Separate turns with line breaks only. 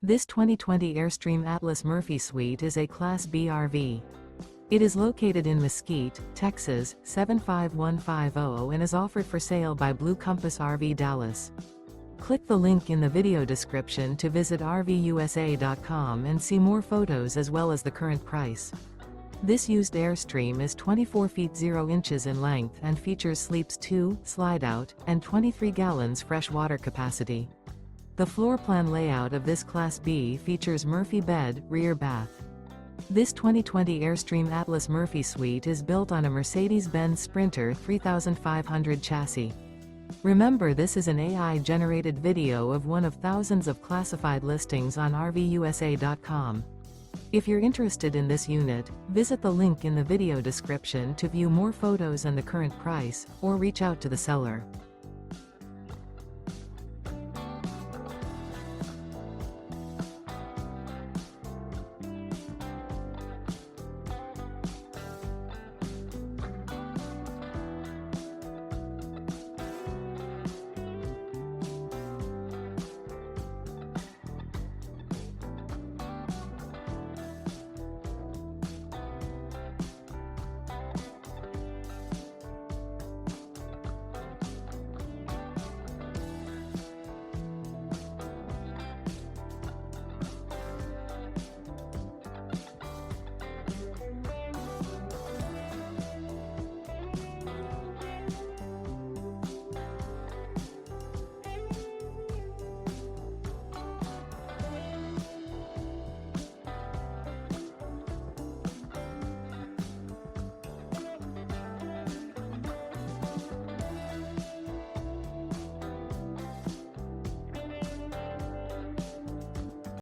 This 2020 Airstream Atlas Murphy Suite is a Class B RV. It is located in Mesquite, Texas, 75150 and is offered for sale by Blue Compass RV Dallas. Click the link in the video description to visit RVUSA.com and see more photos as well as the current price. This used Airstream is 24 feet 0 inches in length and features sleeps 2, Slideout, and 23 gallons fresh water capacity. The floor plan layout of this Class B features Murphy bed, rear bath. This 2020 Airstream Atlas Murphy Suite is built on a Mercedes-Benz Sprinter 3500 chassis. Remember, this is an AI-generated video of one of thousands of classified listings on RVUSA.com. If you're interested in this unit, visit the link in the video description to view more photos and the current price, or reach out to the seller.